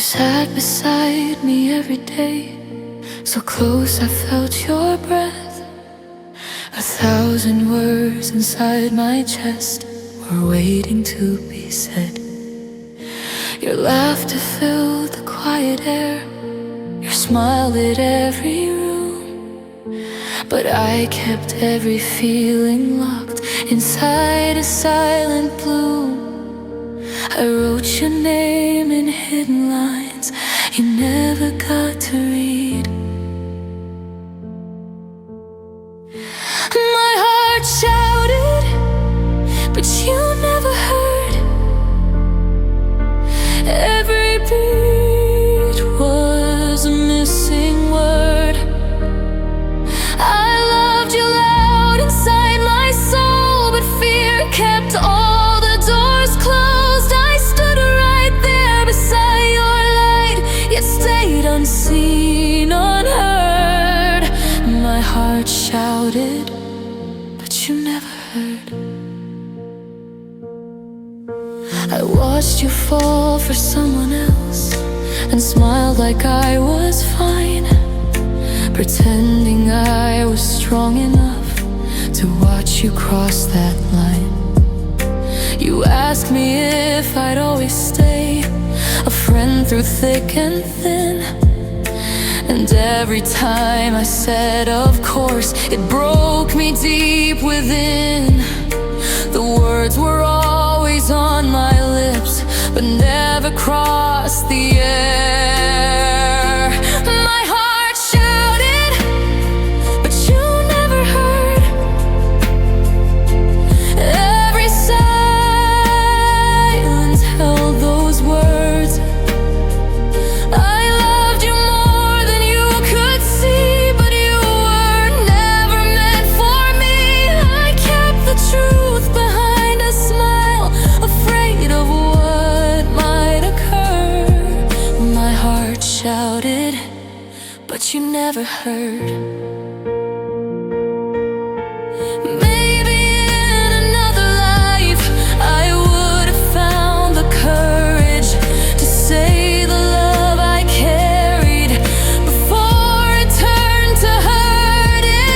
sat beside me every day, so close I felt your breath. 1,000 words inside my chest were waiting to be said. Your laughter filled the quiet air, your smile lit every room, but I kept every feeling locked inside a silent bloom. I wrote your name in hidden lines you never got to read. My heart shouted, but you never heard. Every beat was a missing word. I loved you loud inside my soul, but fear kept all the doors closed. I stood right there beside your light, yet stayed unseen, unheard. My heart shouted, but you never heard. I watched you fall for someone else and smiled like I was fine, pretending I was strong enough to watch you cross that line. You asked me if I'd always stay, a friend through thick and thin, and every time I said of course, it broke me deep within. The words were always on my lips, but never crossed the air. My heart shouted, but you never heard. Every silence held those words. I loved you more than you could see, but you were never meant for me. I kept the truth behind a smile, afraid of what might occur. My heart shouted, but you never heard. Maybe in another life I would have found the courage to say the love I carried before it turned to hurting.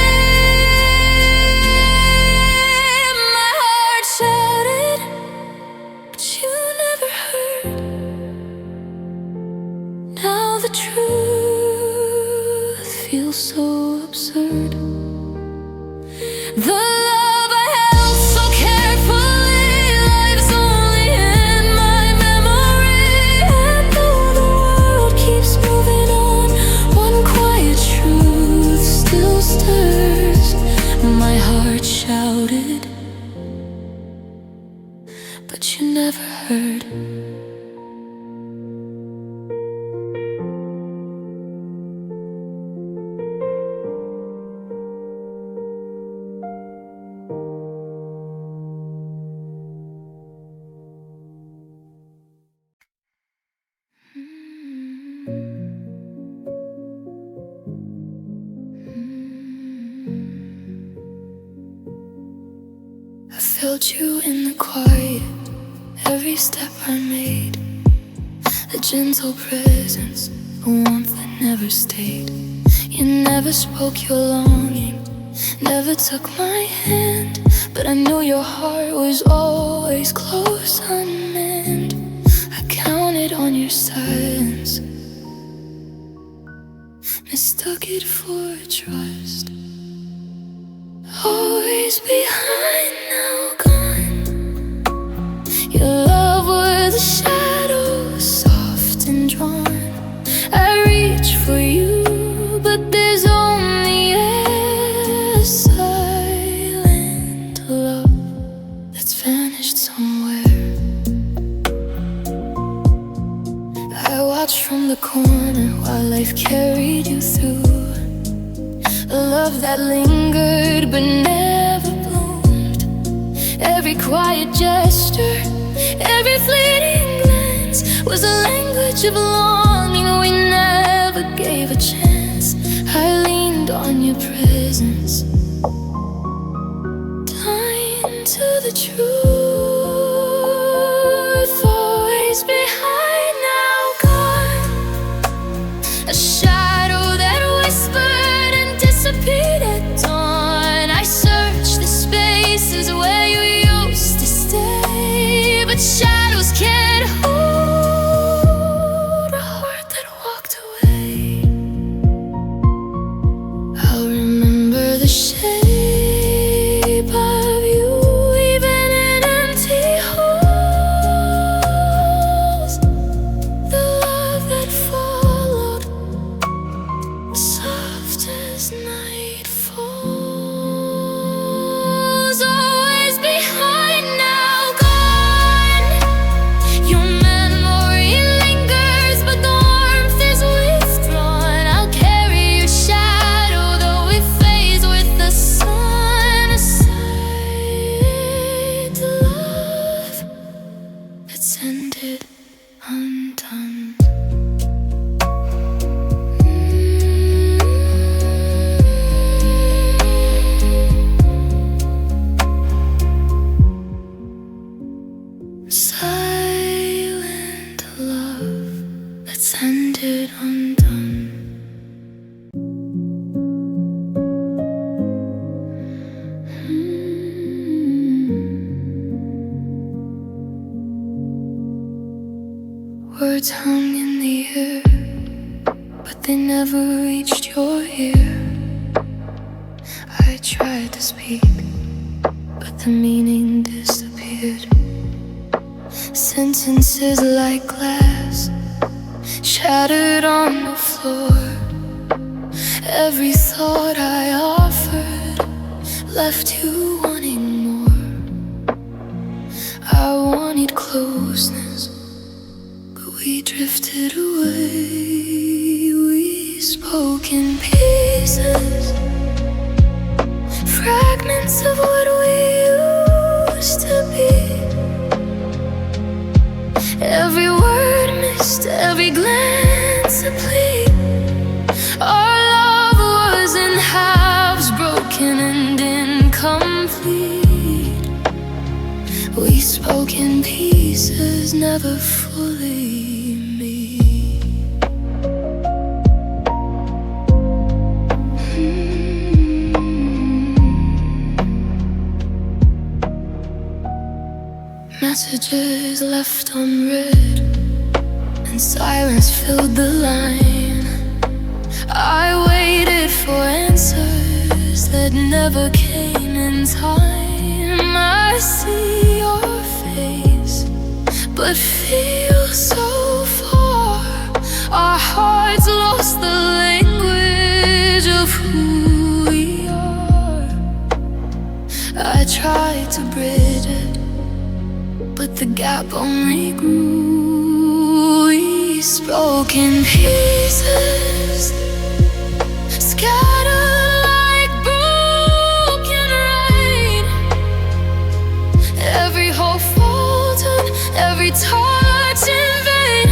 My heart shouted, but you never heard. Now the truth feels so absurd. The love I held so carefully lives only in my memory. And though the world keeps moving on, one quiet truth still stirs. My heart shouted, but you never heard. I felt you in the quiet, every step I made. A gentle presence, a warmth that never stayed. You never spoke your longing, never took my hand, but I knew your heart was always close, unmanned. I counted on your silence, mistook it for trust. Always behind, now gone. Your love was a shadow, soft and drawn. I reach for you, but there's only a silent love that's vanished somewhere. I watched from the corner while life carried you through. A love that lingered but never bloomed. Every quiet gesture, every fleeting glance was a language of longing we never gave a chance. I leaned on your presence, dying to the truth. Always behind, now gone. tongue in the air, but they never reached your ear. I tried to speak, but the meaning disappeared. Sentences like glass shattered on the floor. Every thought I offered left you wanting more. I wanted closeness, but we drifted away. We spoke in pieces, fragments of what we used to be. Every word missed, every glance a plea. Our love was in halves, broken and incomplete. We spoke in pieces, never fully me. Messages left unread, and silence filled the line. I waited for answers that never came in time. I see your face, but feel so far. Our hearts lost the language of who we are. I tried to bridge it, but the gap only grew. We spoke in pieces, scattered like broken rain. Every hope faltered, every touch in vain.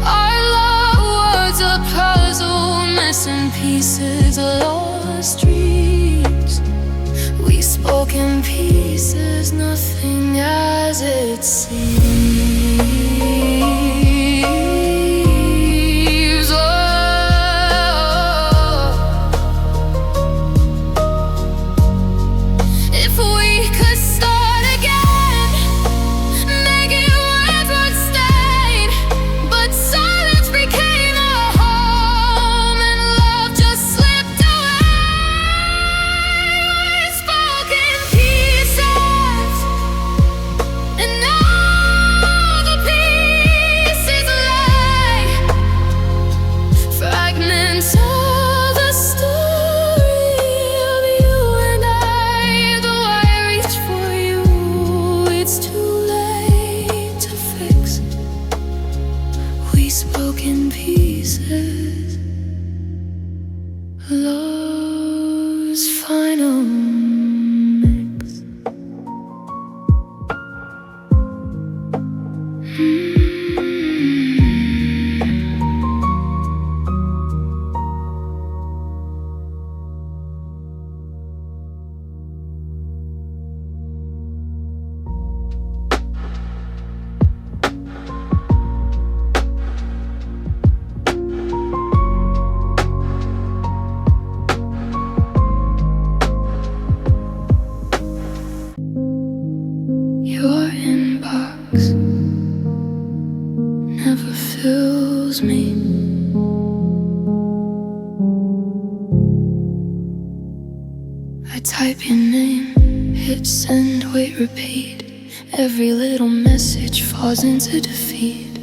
Our love was a puzzle, missing pieces, lost dreams. We spoke in pieces, nothing as it seems. Oh, if we could start again, make it worth what's stayed. But silence became a home, and love just slipped away. We spoke in pieces, and now the pieces lay, fragments of the story of you and I. Though I reach for you, it's too late to fix. We spoke in pieces, love's final mix. Your inbox never fills me. I type your name, hit send, wait, repeat. Every little message falls into defeat.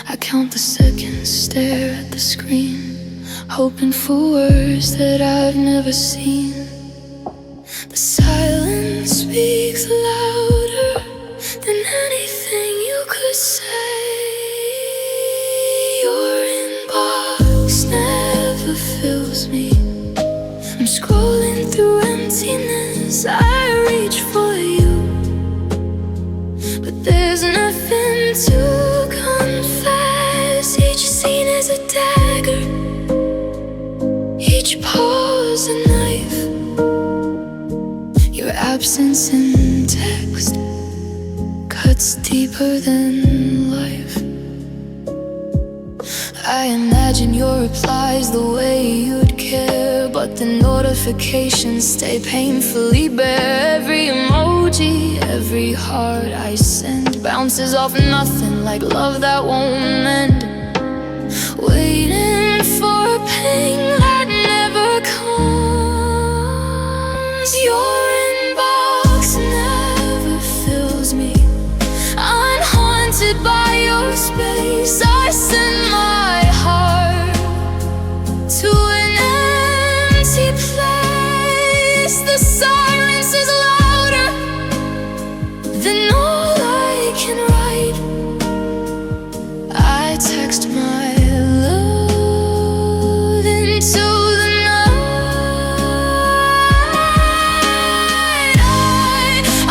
I count the seconds, stare at the screen, hoping for words that I've never seen. The silence speaks louder than anything you could say. Your inbox never fills me. I'm scrolling through emptiness, I reach for you, but there's nothing to confess. Each scene is a dagger, each pause a knife. Your absence in text cuts deeper than life. I I imagine your replies the way you'd care, but the notifications stay painfully bare. Every emoji, every heart I send bounces off nothing, like love that won't end. Waiting for a ping that never comes. Your inbox never fills me. I'm haunted by your space. I send my heart to an empty place. The silence is louder than all I can write. I text my love into the night.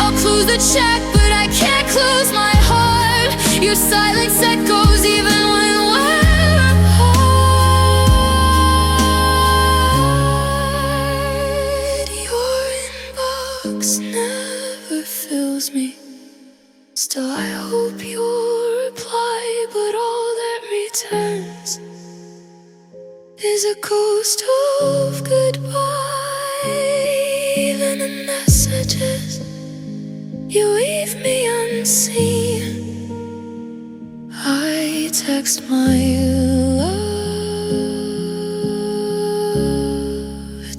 I'll close the chat, but I can't close my heart. Your silence echoes even when we're apart. Your inbox never fills me. Still I hope you'll reply, but all that returns is a ghost of goodbye. Even in messages you leave me unseen. I text my love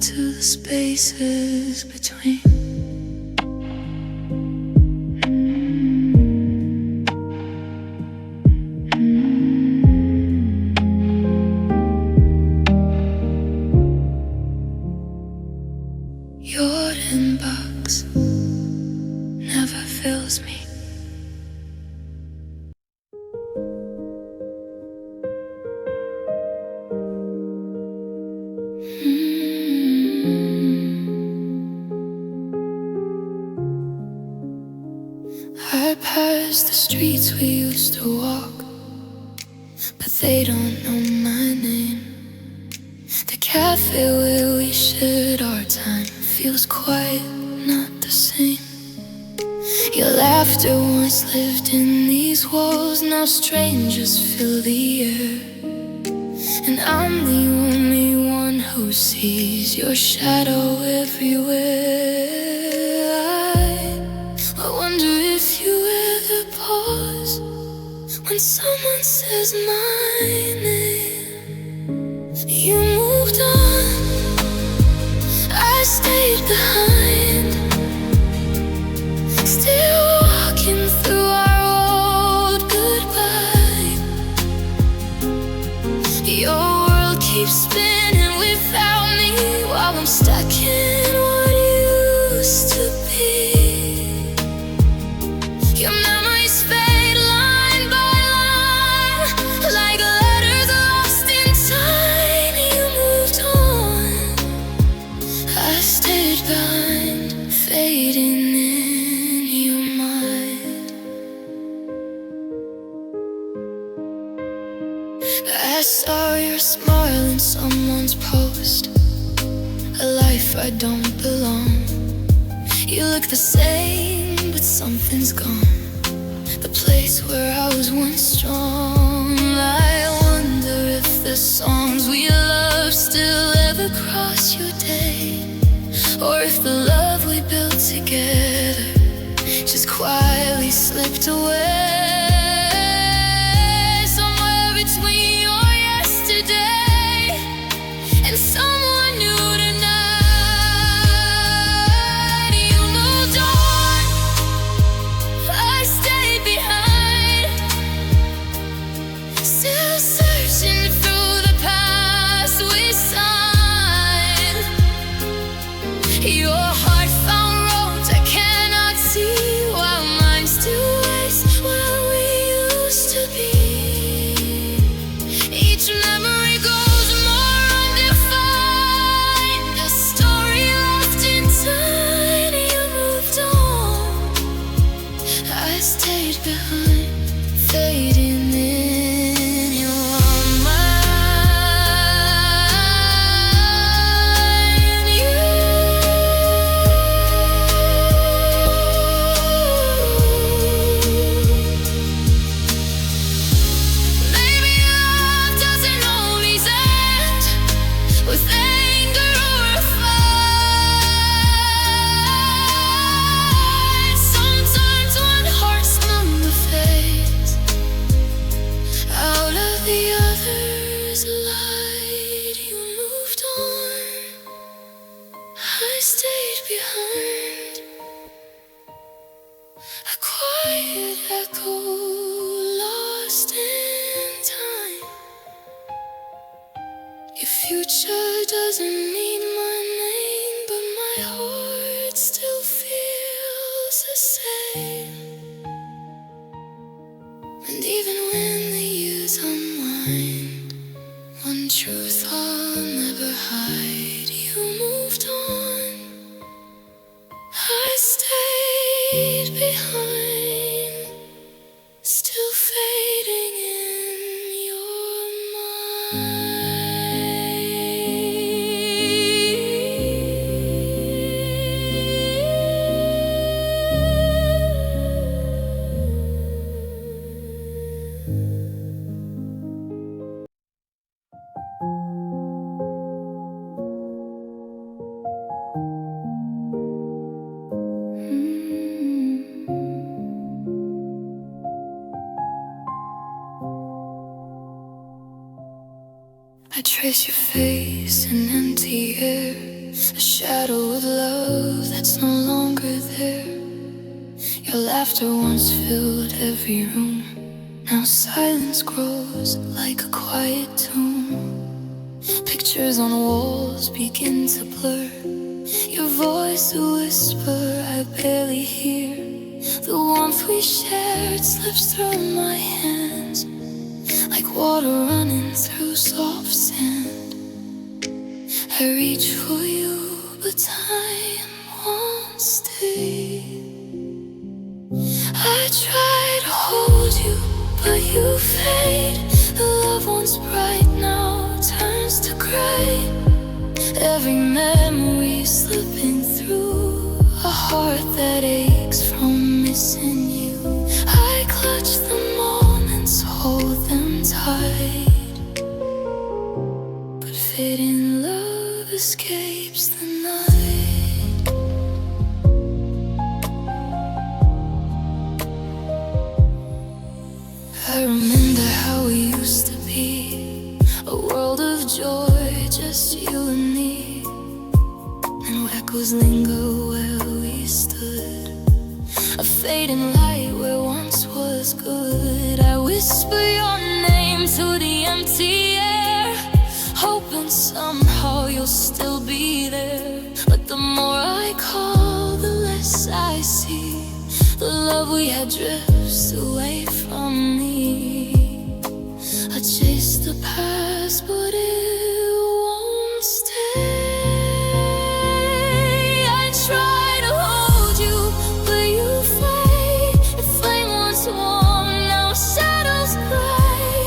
to the spaces between. Your inbox never fills me. I pass the streets we used to walk, but they don't know my name. The cafe where we shared our time feels quite not the same. Your laughter once lived in these walls, now strangers fill the air. And I'm the only one who sees your shadow everywhere. I wonder if you ever pause when someone says my name. You moved on, I stayed behind, still walking through our old goodbye. Your world keeps spinning without me, while I'm stuck in what used to be. Your memories fade line by line, like letters lost in time. You moved on, I stayed behind, fading in your mind. I saw your smile in someone's post, a life I don't belong. You look the same, but something's gone. The place where I was once strong. I wonder if the songs we love still ever cross your day, or if the love we built together just quietly slipped away. Somewhere between your yesterday and someone new tonight. You moved on, I stayed behind, still searching through the past we signed. Your heart found roads I cannot see, while mine still wastes. stayed behind, a quiet echo lost in time. Your future doesn't need my name, but my heart still feels the same. And even when the years unwind, one truth I'll never hide: you moved on. I stayed behind, still fading in your I trace your face in empty air, a shadow of love that's no longer there. Your laughter once filled every room, now silence grows like a quiet tomb. Pictures on walls begin to blur, your voice a whisper I barely hear. The warmth we shared slips through my hands, like water running through soft sand. I reach for you, but time won't stay. I try to hold you, but you fade. The love once bright now turns to gray. Every memory slipping through, a heart that aches from missing you. I clutch the moments, hold them tight, but fading love escapes the night. I remember how we used to be, a world of joy, just you and me. And echoes linger where we stood, a fading light where once was good. I whisper your name to the empty air, hoping somehow you'll still be there. But the more I call, the less I see. The love we had drifts away from me. I chase the past, but it won't stay. I try to hold you, but you fade. The flame once warm, now shadows gray.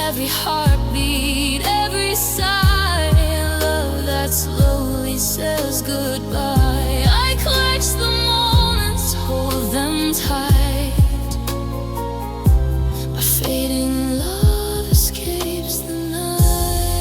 Every heartbeat, every sigh, love that slowly says goodbye. I clutch the moments, hold them tight, but fading love escapes the night.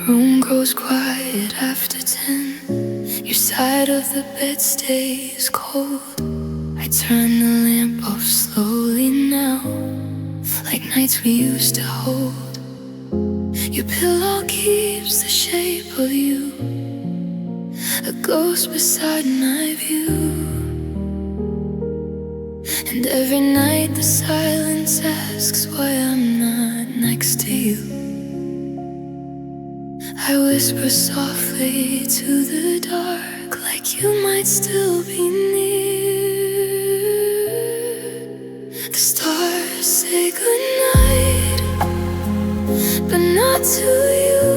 room grows quiet after 10. Your side of the bed stays cold. I turn the lamp off slowly now, like nights we used to hold. Your pillow keeps the shape of you, a ghost beside my view. And every night the silence asks why I'm not next to you. I whisper softly to the dark, like you might still be near. The stars say goodnight, but not to you.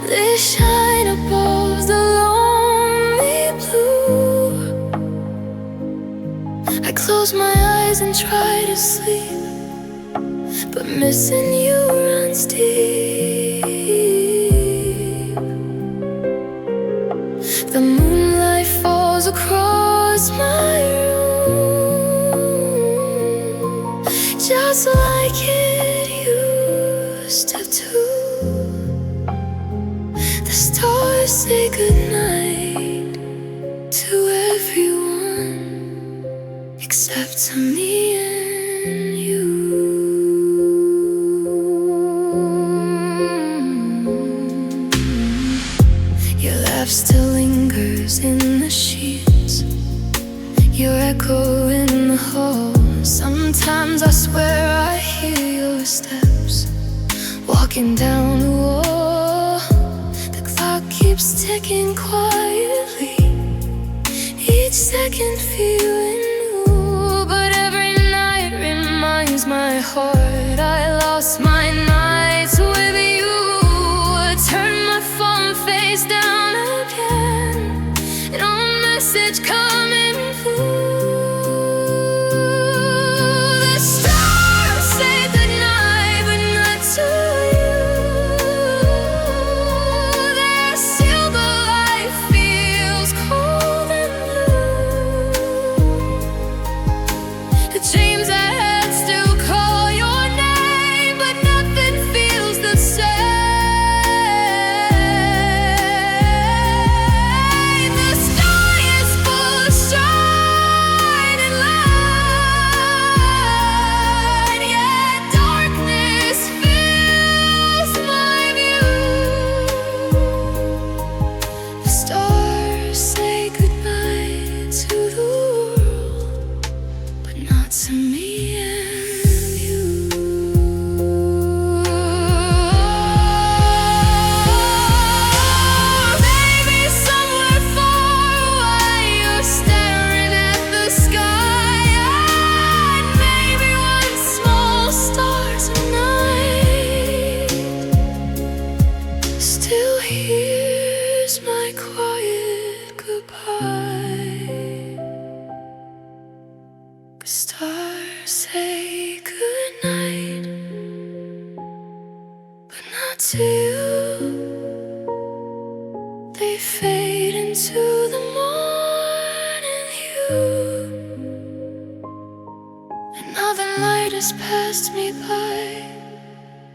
They shine above the lonely blue. I close my eyes and try to sleep, but missing you runs deep. The moonlight falls across my room, just like it used to do. The stars say goodnight to everyone except to me and you. Your laugh still lingers in the sheets, your echo in the hall. Sometimes I swear I hear your steps walking down the wall. The clock keeps ticking quietly, each second feeling new. But every night reminds my heart I lost my nights with you. I turn my phone face down again, no message coming through. The stars say goodnight, but not to you. Their silver light feels cold and blue. The dreams I had still call your name, but nothing feels the same. The sky is full of shining light, yet darkness fills my view. The stars say goodbye to the world, but not to me and you. Maybe somewhere far away you're staring at the sky, and maybe one small star tonight still hears my quiet goodbye. The stars say goodnight, but not to you. They fade into the morning hue. Another night has passed me by,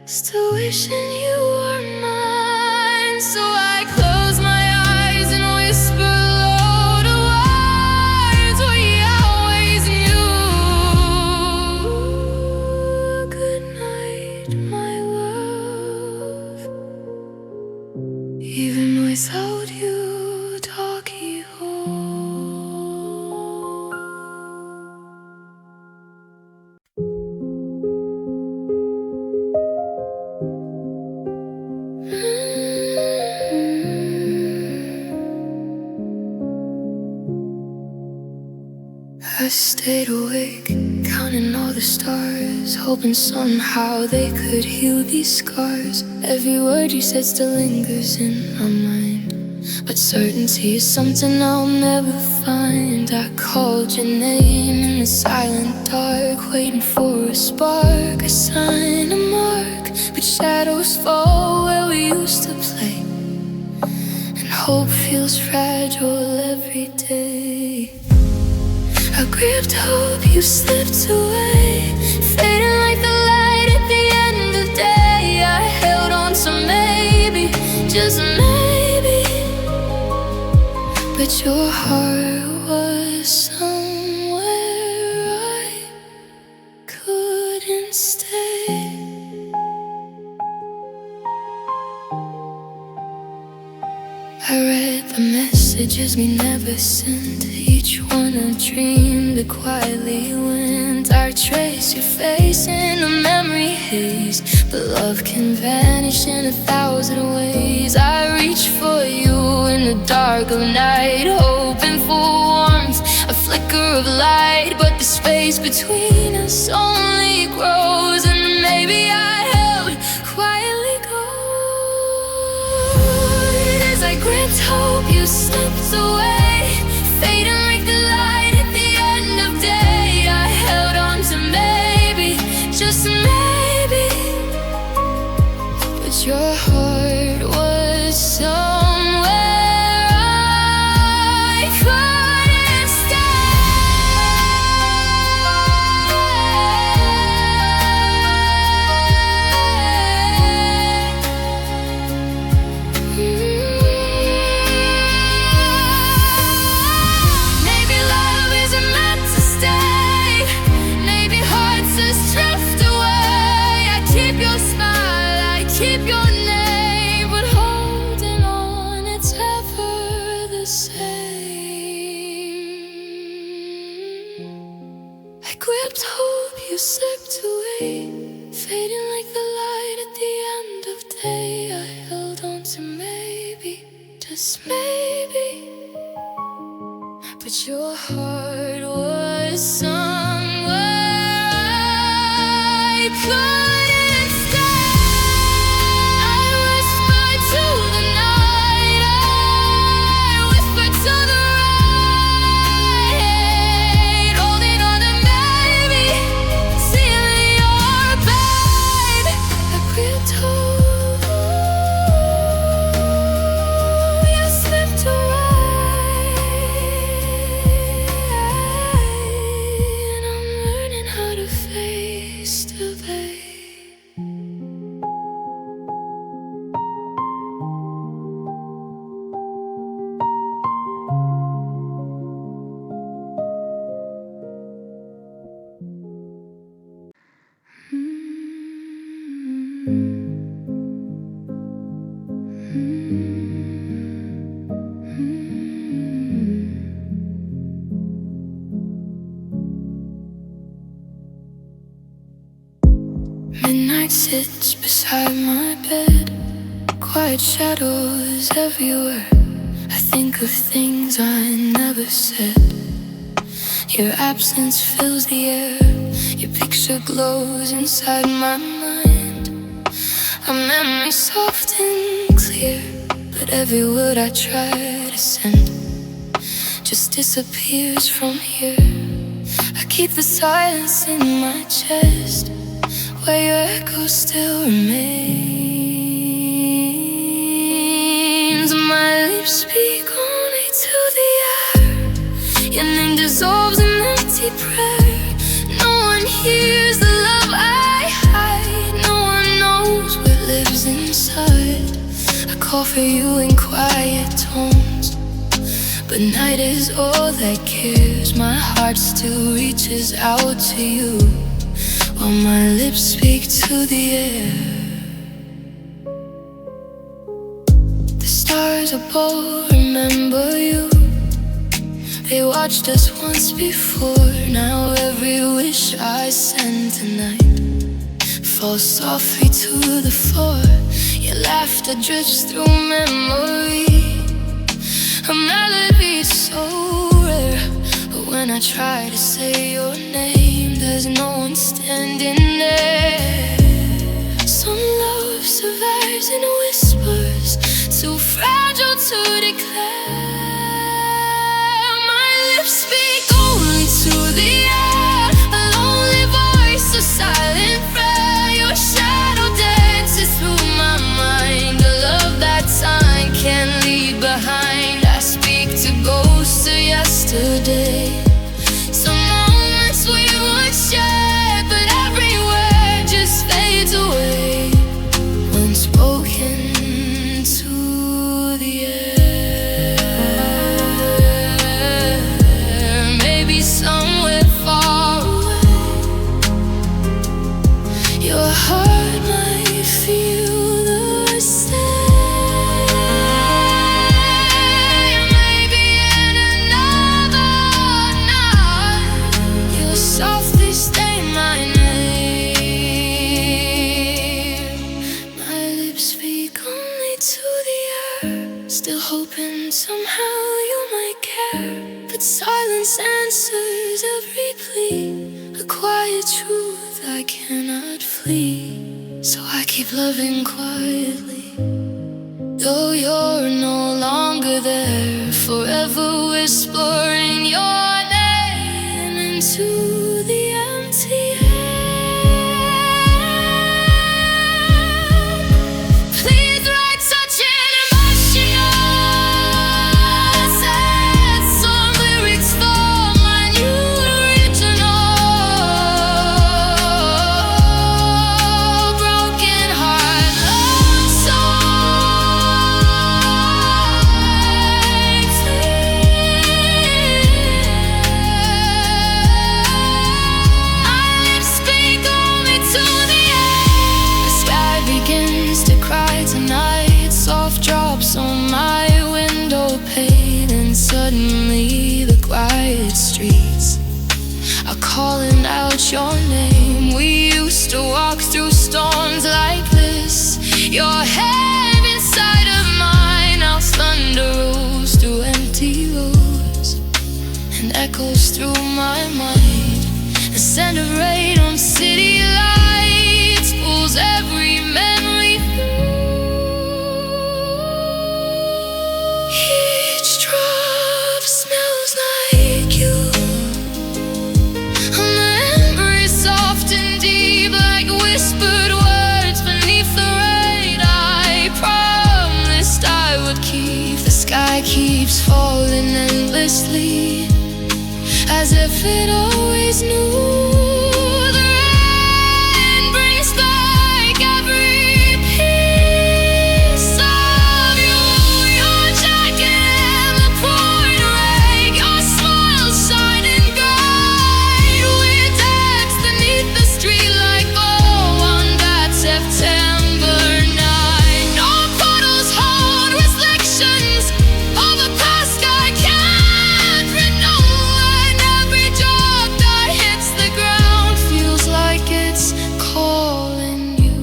still wishing you were mine. So I close my eyes and whisper low to words we always knew. Good night, my love. Even without you, doggy home. I stayed awake, counting all the stars, hoping somehow they could heal these scars. Every word you said still lingers in my mind, but certainty is something I'll never find. I called your name in the silent dark, waiting for a spark, a sign, a mark. But shadows fall where we used to play, and hope feels fragile every day. I gripped hope, you slipped away, fading like the light at the end of day. I held just maybe. But your heart was somewhere I couldn't stay. I read the messages we never sent, each one a dream that quietly went. I trace your face in a memory haze, but love can vanish in 1,000 ways. I reach for you in the dark of night, hoping for warmth, a flicker of light. But the space between us only grows, and maybe I held quietly cold as I gripped hope. You slipped away, fading like the light at the end of day. I held on to maybe, just maybe. But your heart was somewhere I couldn't stay. Maybe love isn't meant to stay. Maybe hearts just drift away. I keep your smile, I keep your name, but holding on, it's ever the same. I gripped hope, you slipped away, fading like the light at the end of day. I held on to maybe, just maybe. But your heart was somewhere I couldn't stay. I whispered to the night, I whispered to the right, holding on to maybe, sealing your bed. I gripped hold, you slipped away, and I'm learning how to face the pain. Midnight sits beside my bed, quiet shadows everywhere. I think of things I never said. Your absence fills the air, your picture glows inside my mind. A memory soft and clear, but every word I try to send just disappears from here. I keep the silence in my chest, where your echo still remains. My lips speak only to the air, your name dissolves in empty prayer. No one hears the love I hide, no one knows what lives inside. I call for you in quiet tones, but night is all that cares. My heart still reaches out to you, while my lips speak to the air. The stars above remember you, they watched us once before. Now every wish I send tonight falls softly to the floor. Your laughter drifts through memory, a melody so rare. But when I try to say your name, there's no one standing there. Some love survives in whispers, too fragile to declare. My lips speak only to the air, a lonely voice, a silent prayer. Your shadow dances through my mind, a love that time can't leave behind. I speak to ghosts of yesterday, some moments we would share, but every word just fades away when spoken to somehow you might care, but silence answers every plea. A quiet truth I cannot flee, so I keep loving quietly. Though you're no longer there, forever whispering your name into the empty air. Please write such an emotional sad song lyrics for my new original. Broken heart love song. Our lips speak only to the air. The sky begins to cry tonight. Soft drops on my window pane, and suddenly the quiet streets are calling out your name. We used to walk through storms like this. Your head inside of mine. Now thunder rolls through empty roads and echoes through my mind. The scent of rain on city lights pulls every memory through. Each drop smells like you. A memory soft and deep, like whispered words beneath the rain. I promised I would keep. The sky keeps falling endlessly, as if it always knew. The rain brings back every piece of you. Your jacket and the pouring rain, your smile shining bright. We danced beneath the street like oh on that September night. No puddles hold reflections of a past I can't renew. And every drop that hits the ground feels like it's calling you.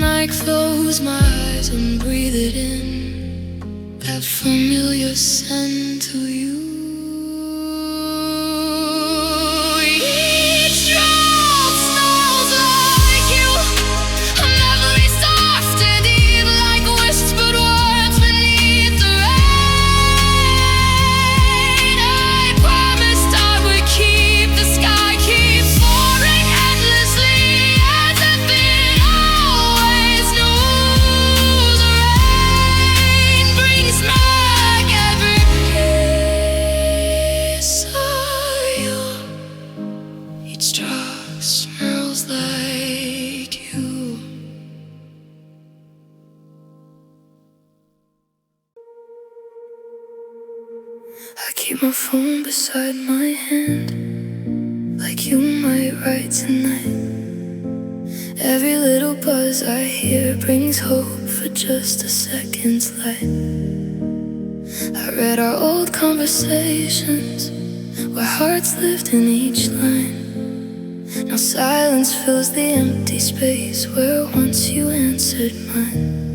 I close my eyes and breathe it in, that familiar scent to you. Each drop smells like you. A memory soft and deep, like whispered words beneath the rain. I promised I would keep. The sky keeps pouring endlessly, as if it always knew. The rain brings back every piece of you. Each drop smells like you. I keep my phone beside my hand, like you might write tonight. Every little buzz I hear brings hope for just a second's light. I read our old conversations, where hearts lived in each line. Now silence fills the empty space where once you answered mine.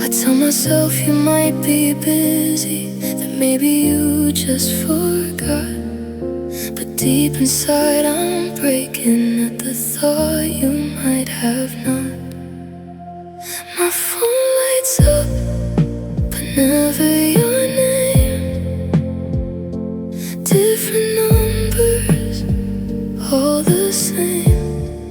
I tell myself you might be busy, that maybe you just forgot. But deep inside I'm breaking at the thought you might have not. My phone lights up, but never your name. Different numbers, all the same.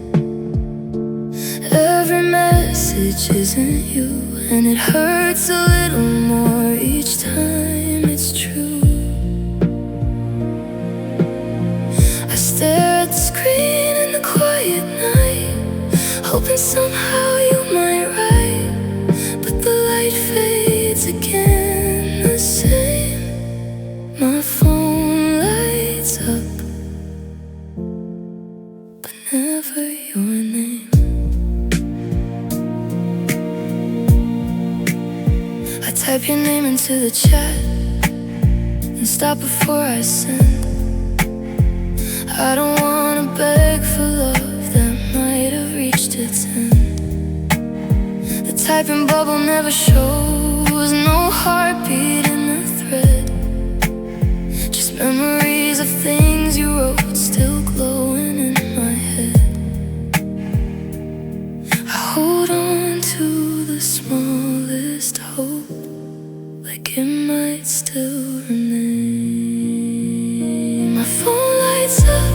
Every message isn't you, and it hurts a little more each time it's true. I stare at the screen in the quiet night, hoping somehow you might write. But the light fades again the same. My phone lights up, but never your name. I type your name into the chat and stop before I send. I don't wanna beg for love that might have reached its end. typing bubble never shows no heartbeat in the thread. Just memories of things you wrote still glowing in my head. I hold on to the smallest hope, like it might still remain. My phone lights up,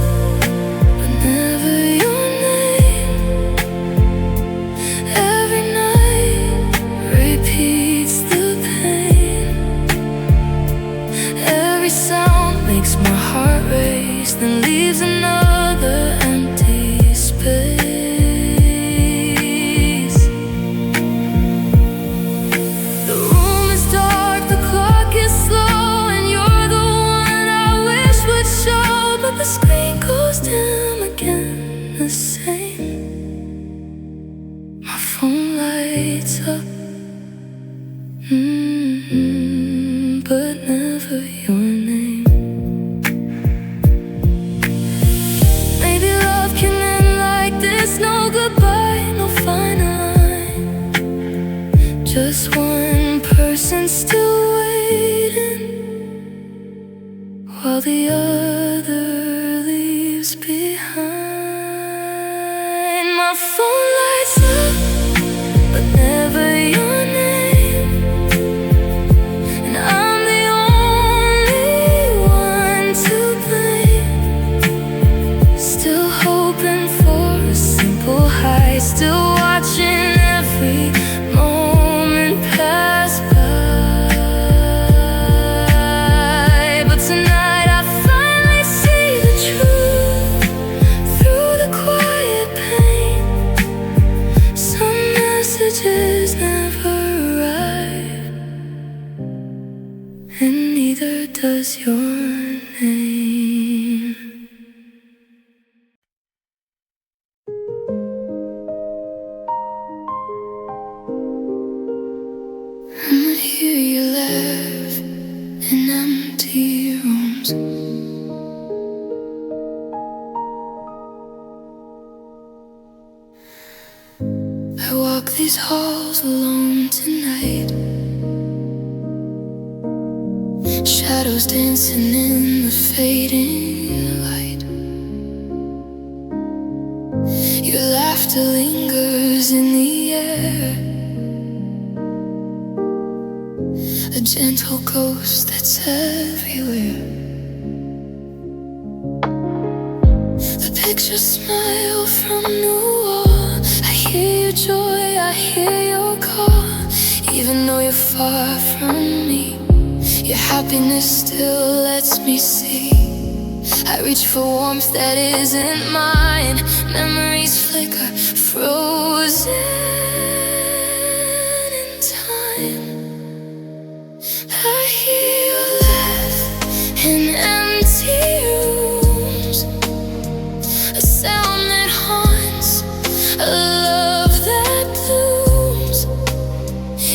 but never your name. Every night repeats the pain. Every sound makes my heart race, then leaves another empty space. The room is dark, the clock is slow, and you're the one I wish would show. But the screen goes dim again, the same. My phone lights up, but never your name. Maybe love can end like this, no goodbye, no final line. Just one person still waiting, while the other leaves behind. My phone lights up, but never your name. And I'm the only one to blame. Still hoping for a simple high, still watching every moment pass by. But tonight I finally see the truth through the quiet pain. Some messages never arrive, and neither does your name. I hear you laugh in empty rooms. I walk these halls alone tonight, shadows dancing in the fading light. Your laughter lingers in the air, a gentle ghost that's everywhere. The pictures smile from the wall. I hear your joy, I hear your call. Even though you're far from me, your happiness still lets me see. I reach for warmth that isn't mine. Memories flicker, frozen in time. I hear you laugh in empty rooms, a sound that haunts, a love that blooms.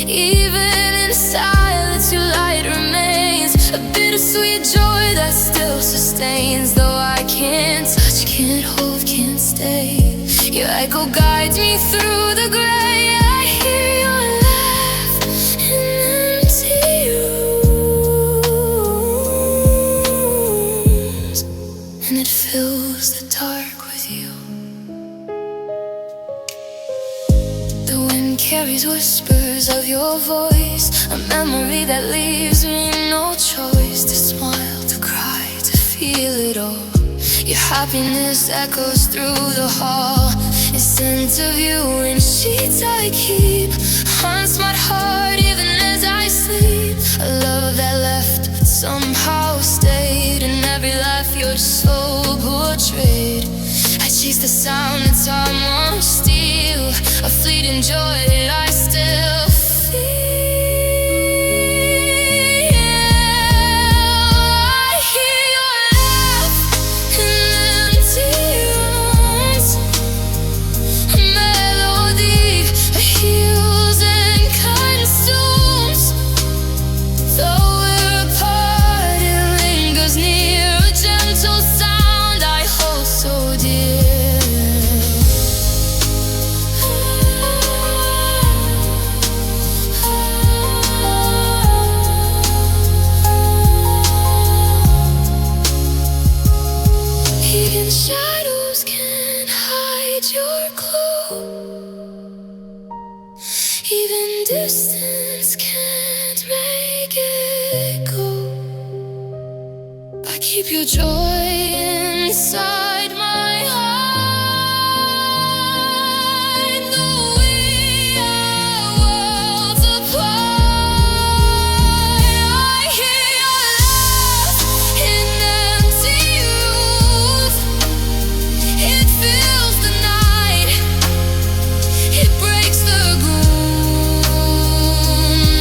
Even in silence, your light remains, a bittersweet joy that still sustains. Though I can't touch, can't hold, can't stay, your echo guides me through the gray. I hear your laugh in empty rooms, and it fills the dark with you. The wind carries whispers of your voice, a memory that leaves me no choice to smile, to cry, to feel it all. Your happiness echoes through the hall, a scent of you in sheets I keep, haunts my heart even as I sleep. A love that left but somehow stayed, in every life your soul portrayed. I chase the sound that time won't steal, a fleeting joy that I still feel. I hear your laugh in empty rooms, a melody that heals and consumes. Though we're apart, it lingers near, a gentle sound I hold so dear. Keep your joy inside my heart. Though we are worlds apart, I hear your laugh in empty roof. It fills the night, it breaks the gloom,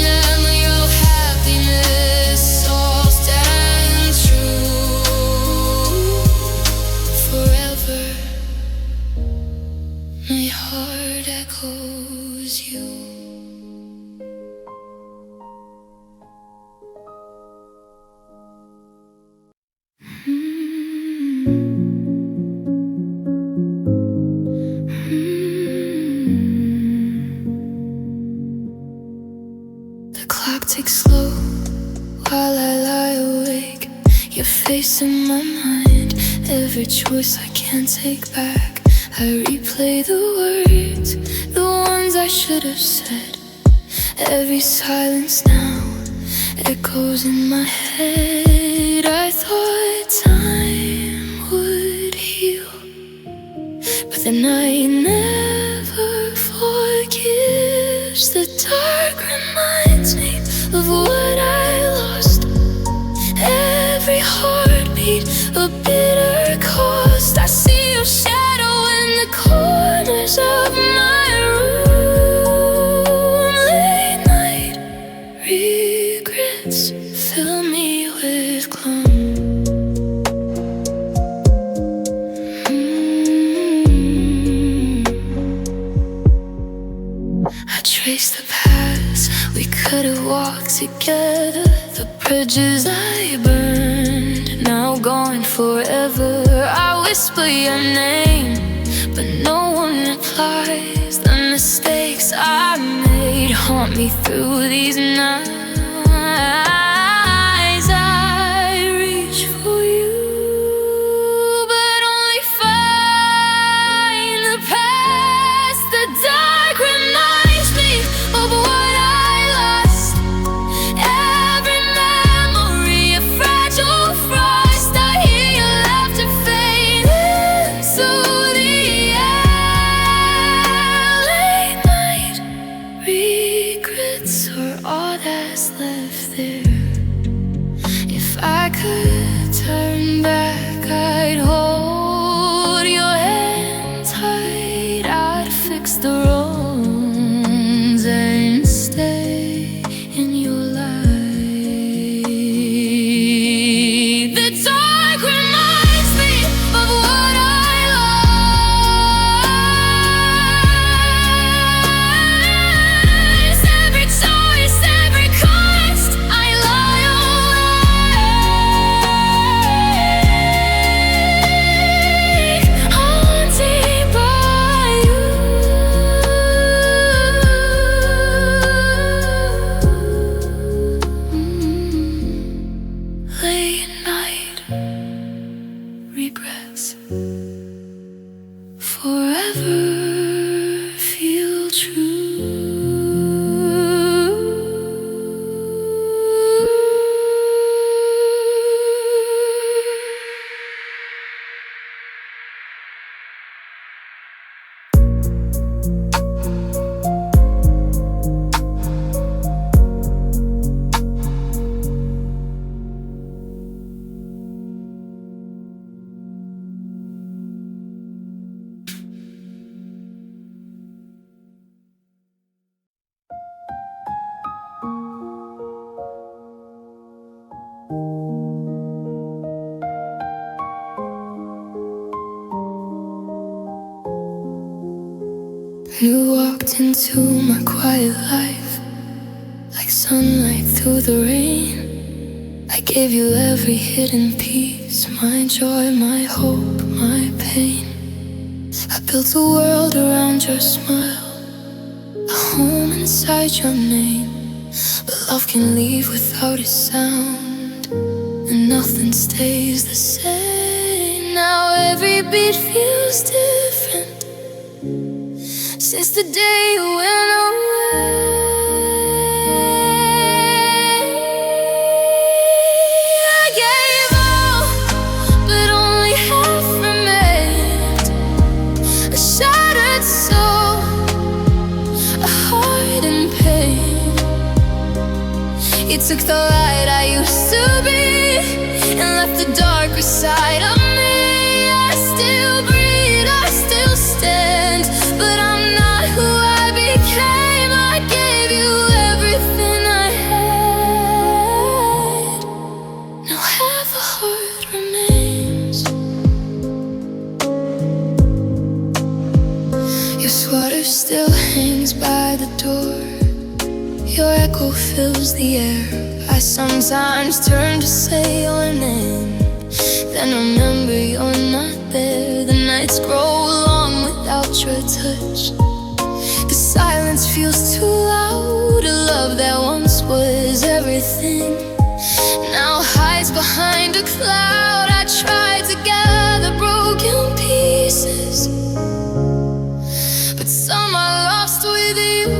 and your happiness all stands true forever. My heart echoes you. The clock ticks slow while I lie awake. Your face in my mind, every choice I can't take back. I replay the words, the ones I should have said. Every silence now echoes in my head. I thought time would heal, but the night never forgives. The dark reminds me of what I lost. Every heartbeat a bitter cost. I see your shadow in the corners of my room. Late night regrets fill me with gloom. I trace the paths we could have walked together, the bridges I burned, now gone forever. I whisper your name, but no one replies. The mistakes I made haunt me through these nights. I reach for you, but only find the past. The dark reminds me of what I lost. Every memory a fragile frost. I hear your laughter fade into the air. Late night regrets are all that's left there. If I could turn back, I'd hold your hand tight. I'd fix the wrongs and stay in your light. The dark reminds me of what I lost. Every choice, every cost, I lie awake, haunted by you. Late night regrets forever feel true. You walked into my quiet life like sunlight through the rain. I gave you every hidden piece, my joy, my hope, my pain. I built a world around your smile, a home inside your name. But love can leave without a sound, and nothing stays the same. Now every beat feels different since the day you went away. I gave all Took the light I used to be and left the darker side of me. I still breathe, I still stand, but I'm not who I became. I gave you everything I had. Now half a heart remains. Your sweater still hangs by the door. Your echo fills the air. I sometimes turn to say your name, then remember you're not there. The nights grow long without your touch. The silence feels too loud. A love that once was everything now hides behind a cloud. I tried to gather broken pieces, but some I lost with you.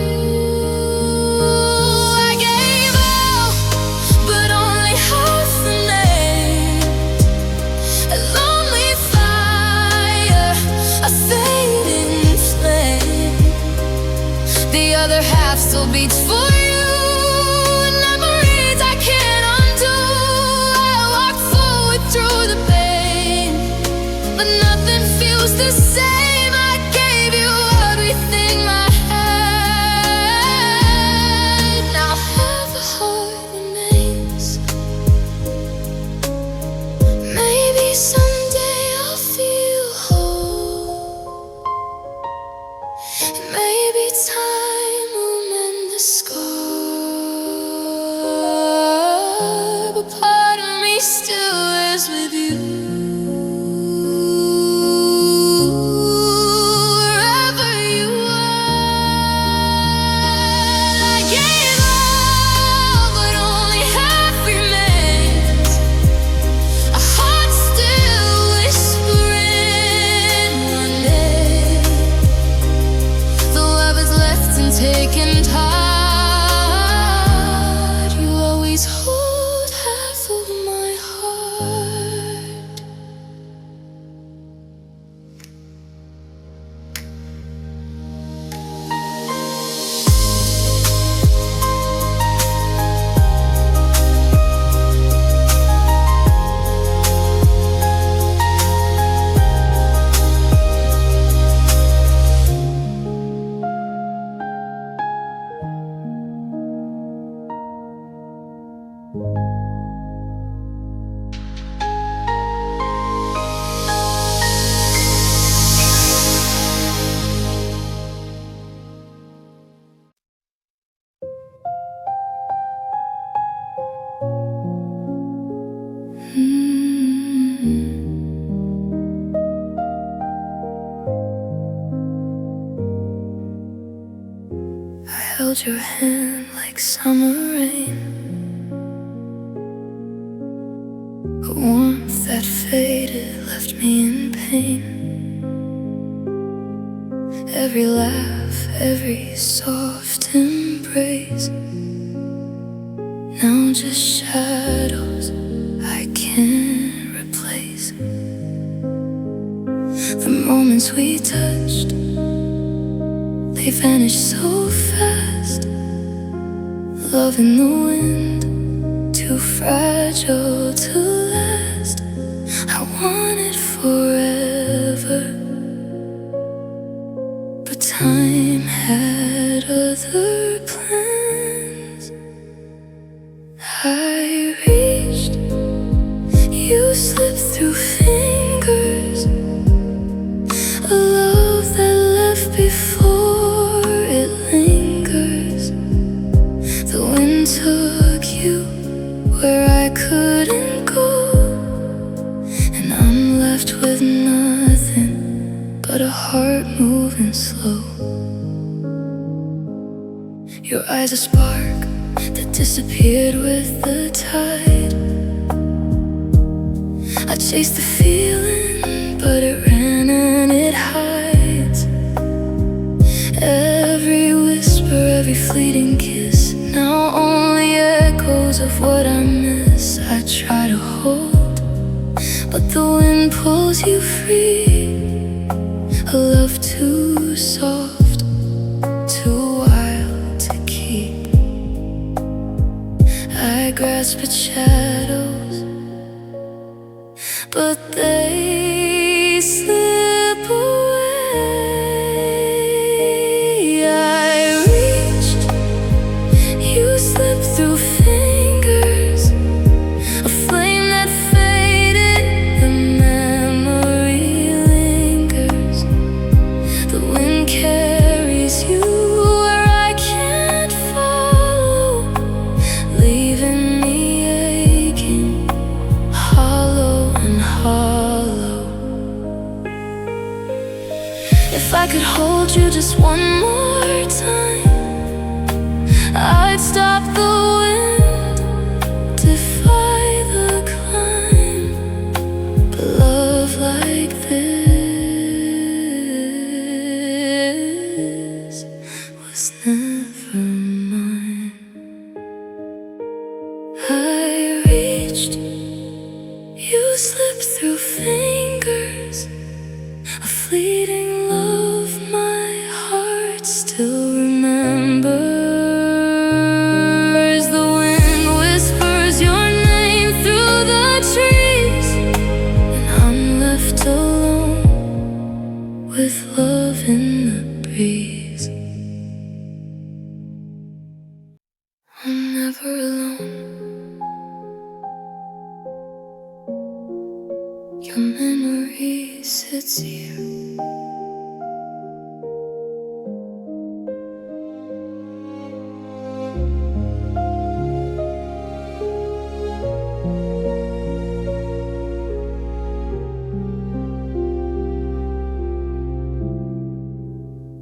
The other half still beats for you. Memories I can't undo. I walk forward through the pain, but nothing feels the same. I gave you everything I had. Now half a heart remains. Maybe someday I'll feel whole. Maybe time will mend the scar, but part of me still is with you. Wherever you are, I gave all, but only half remains. A heart still whispering one day. The love is left and taken tight. You always hold half of my heart. I held your hand like summer rain, a warmth that faded left me in pain. Every laugh, every soft embrace, now just shadows I can't replace. The moments we touched, they vanished so fast. Love in the wind, too fragile to last. I wanted forever, but time had other plans. I reached, you slipped through fingers. A love that left before it lingers. The wind took you where I couldn't go, and I'm left with nothing but a heart moving slow. Your eyes a spark that disappeared with the tide. I chased the feeling, but it ran and it hides. Every whisper, every fleeting kiss, now only echoes of what I miss. I try to hold, but the wind pulls you free. A love too soft, too wild to keep. I grasp at shadows, but they slip away. I reached, you slipped through fingers, a flame that faded, the memory lingers. The wind carries you where I can't follow, leaving me aching, hollow and hollow. If I could hold you just one more time, I'd stop the wind, defy the climb. But love like this was never mine. I reached, you slipped through fingers, a fleeting love my heart still remembers. The wind whispers your name through the trees, and I'm left alone with love in the breeze. I'm never alone. Your memory sits here.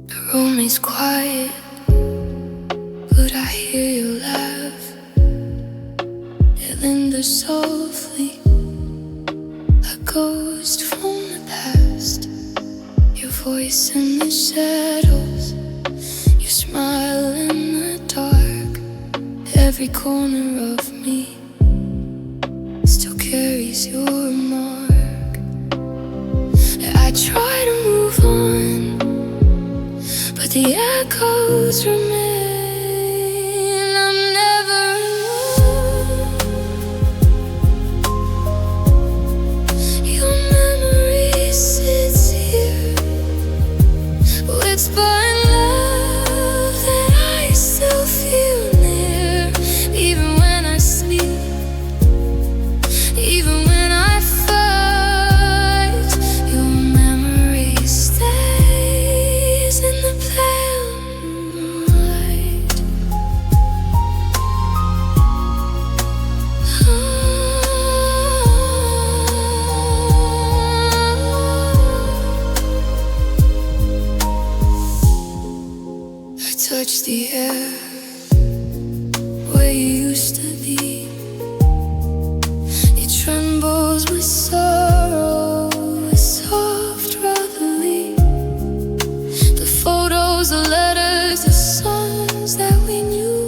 The room is quiet, but I hear you laugh. It lingers softly, a ghost from the past. Your voice in the shadows, your smile in the dark. Every corner of me still carries your mark. I try to move on, but the echoes remain. I'm never alone. Your memory sits here, whispering love that I still feel near. Even when I sleep, even when I fight, your memory stays in the pale moonlight. I touch the air where you used to be. It trembles with sorrow, with soft reverie. The photos, the letters, the songs that we knew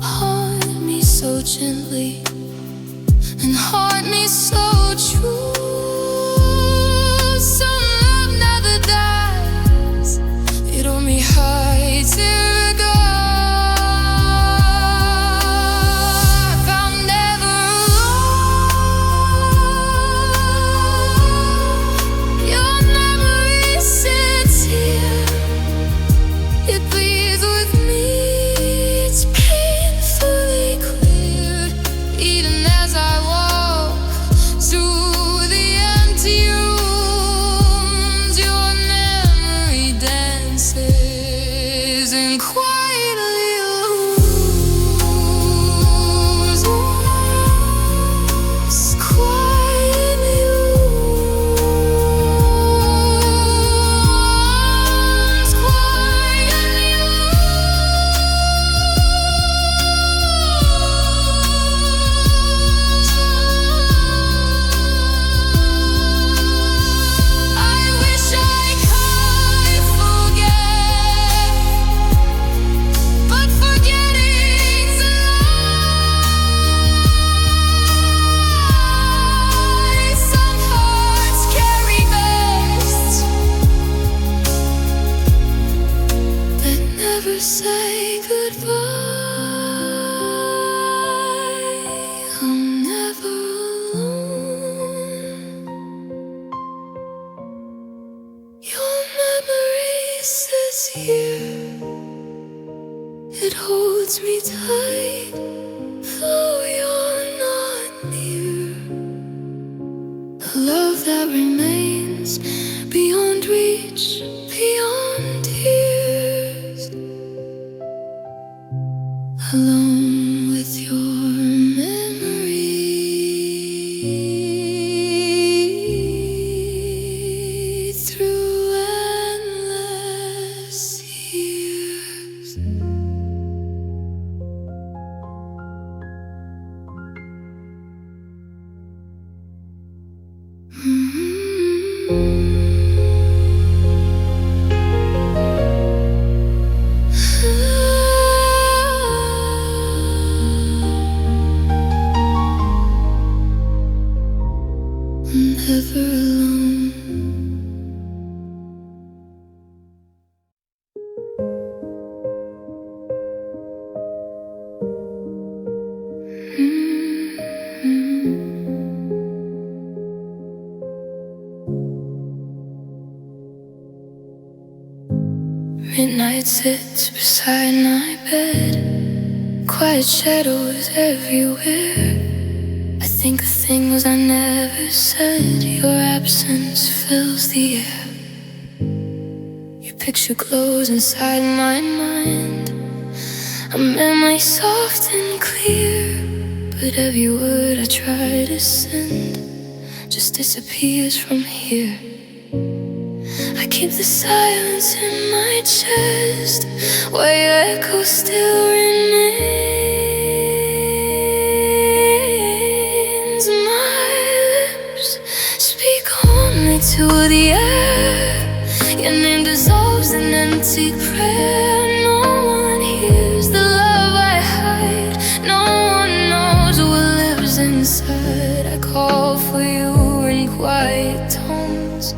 haunt me so gently and haunt me so true. Some love never dies, it only hides in regard. I'm never alone. Your memory sits here, it breathes with me. It's painfully clear, even as I walk me tight, though you're not near. A love that remains beyond reach, beyond tears. Alone with your memory through endless years. Never alone. Midnight sits beside my bed, quiet shadows everywhere. I think of things I never said. Your absence fills the air. Your picture glows inside my mind, a memory soft and clear. But every word I try to send just disappears from here. I keep the silence in my chest, where your echo still remains. My lips speak only to the air. Your name dissolves in empty prayer. No one hears the love I hide. No one knows what lives inside. I call for you in quiet tones.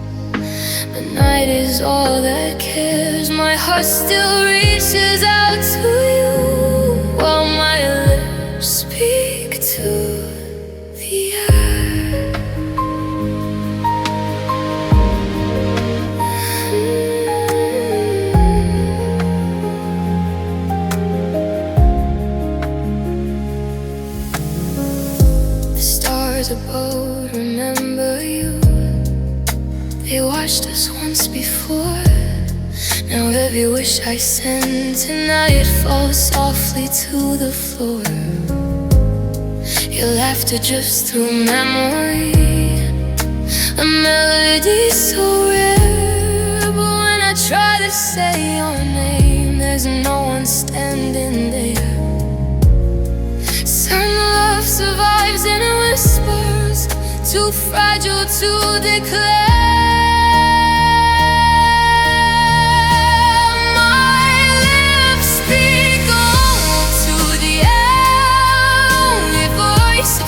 The night is all that cares. My heart still reaches out to you, while my lips speak to the air. The stars above remember you. They watched us once before. Now every wish I send tonight falls softly to the floor. Your laughter drifts through memory, a melody so rare. But when I try to say your name, there's no one standing there. Certain love survives in whispers, too fragile to declare.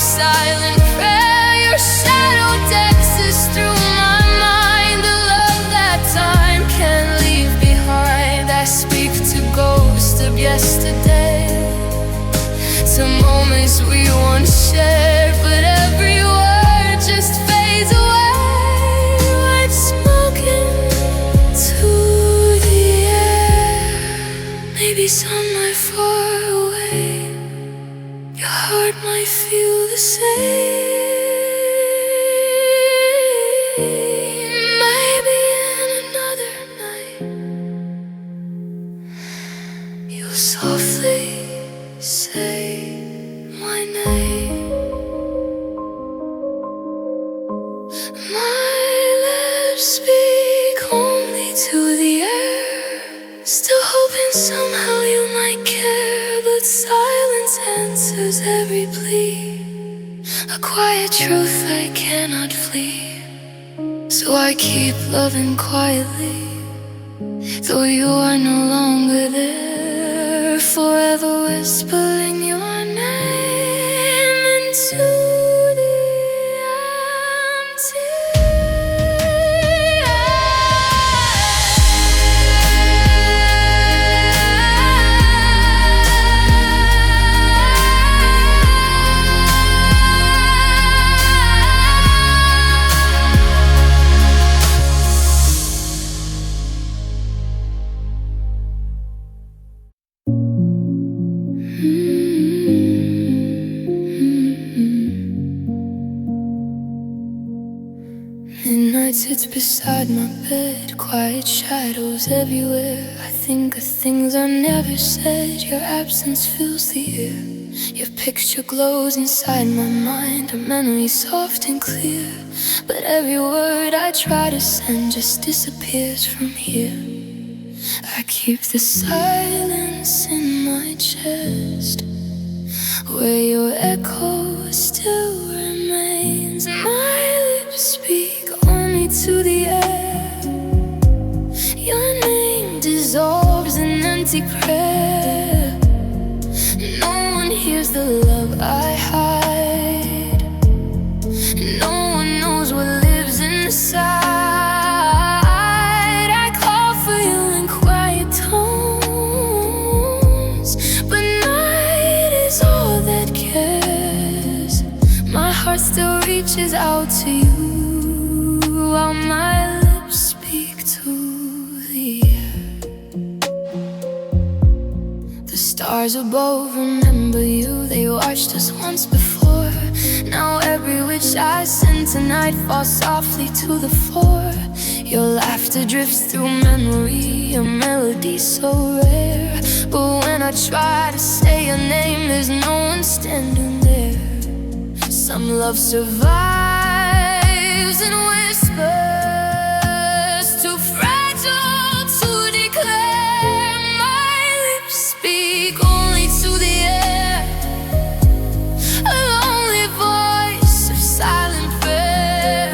Silent prayer, your shadow dances through my mind. The love that time can't leave behind. I speak to ghosts of yesterday, to moments we once shared. But every word just fades away, like smoke into the air. Maybe some might far away, your heart might feel the same. Maybe in another night, you'll softly say my name. My lips speak only to the air, still hoping somehow you might care. But silence answers every plea, a quiet truth I cannot flee. So I keep loving quietly, though you are no longer there. Forever whispering your name into the empty air. night sits beside my bed, quiet shadows everywhere. I think of things I never said. Your absence fills the air. Your picture glows inside my mind, a memory soft and clear. But every word I try to send just disappears from here. I keep the silence in my chest, where your echo still remains. My lips speak only to the air. Your name dissolves in empty prayer. No one hears the love I hide. No one knows what lives inside. I call for you in quiet tones, but night is all that cares. My heart still reaches out to you, while my lips speak to the air. The stars above remember you, they watched us once before. Now every wish I send tonight falls softly to the floor. Your laughter drifts through memory, a melody so rare. But when I try to say your name, there's no one standing there. Some love survives in whispers, too fragile to declare. My lips speak only to the air, a lonely voice of silent prayer.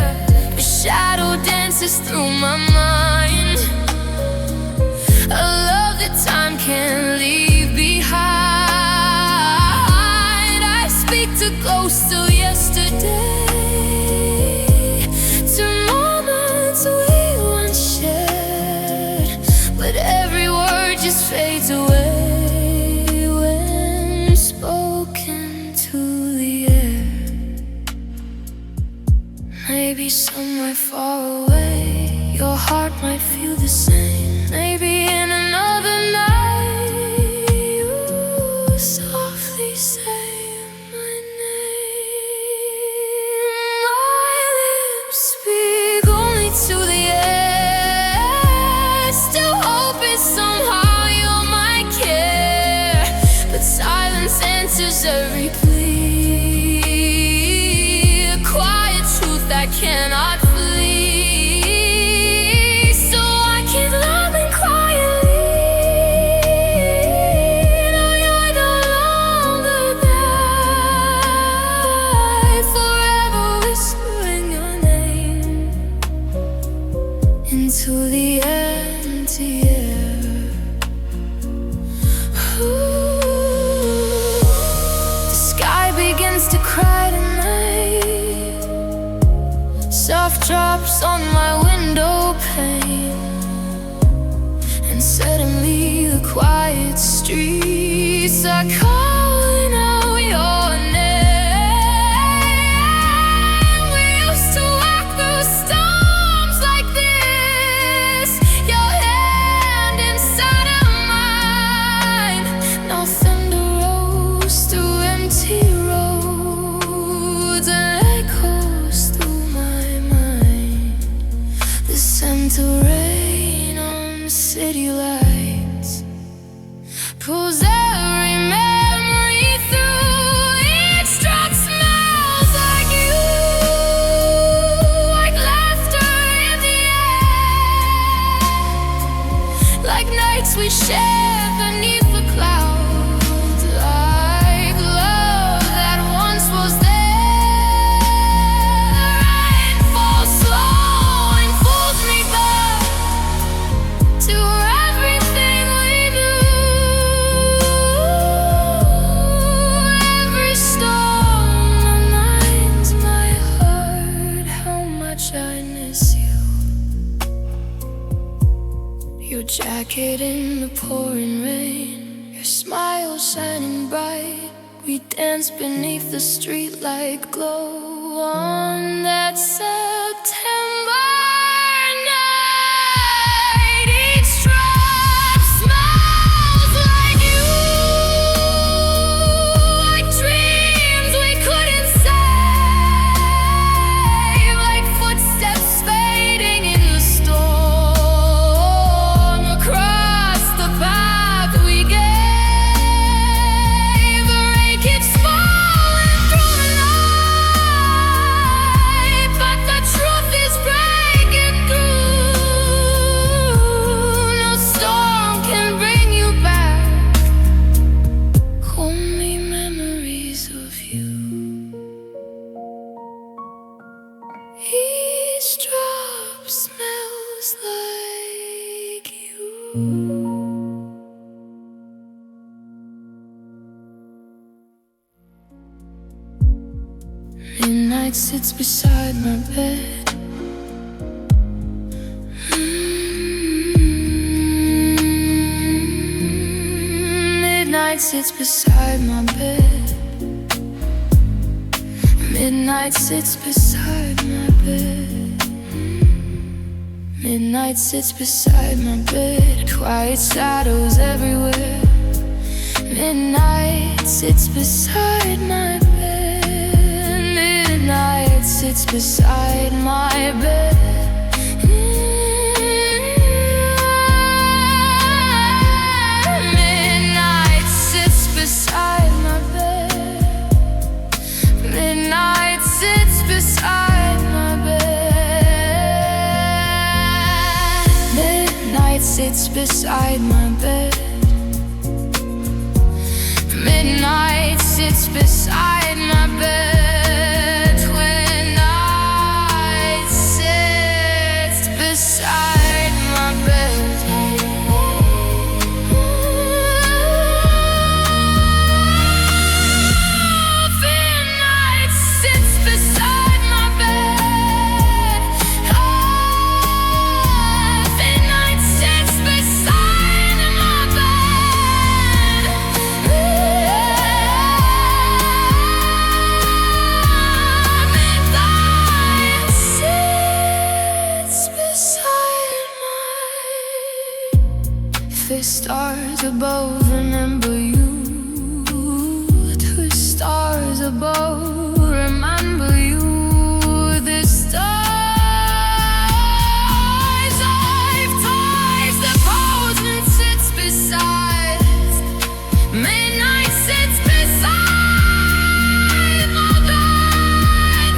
A shadow dances through my mind, a love that time can't leave behind. I speak to ghosts of yesterday, to moments we once shared. But every word just fades away when spoken to the air. Maybe somewhere far away, your heart might feel the same. Maybe in another night, you softly say my name. My lips speak only to the air, still hoping somehow you might care. But silence answers every plea, a quiet truth that cannot flee. So I keep loving quietly. No, you're no longer there, forever whispering your name into the empty air. Ooh, the sky begins to cry tonight, soft drops on my window pane, and suddenly the quiet streets are calling out your name. We used to walk through storms like this, your hand inside of mine. Now thunder rolls through empty roads and echoes through my mind. The scent of rain on city lights pulls every memory through. Each drop smells like you, like laughter in the air, like nights we shared beneath the clouds, like love that once was there. Rain falls slow and pulls me back to everything we knew. Every storm reminds my heart how much I miss you. Your jacket in the pouring rain, your smile shining bright. We danced beneath the streetlight glow on that September night. Each drop smells like you, like dreams we couldn't save, like footsteps fade Each drop smells like you. Midnight sits beside my bed. Midnight sits beside my bed. Midnight sits beside my bed. Midnight sits beside my bed. Quiet shadows everywhere. Midnight sits beside my bed. Midnight sits beside my bed. Midnight sits beside my bed. Midnight sits beside my bed. Midnight sits beside my bed. Midnight sits beside my bed. Twilight sits beside my bed. Midnight sits beside my bed. Midnight sits beside my bed. Midnight sits beside if there's stars above, remember you. If there's stars above, remember you. The stars I've ties the poles and sits beside. Midnight sits beside my bed.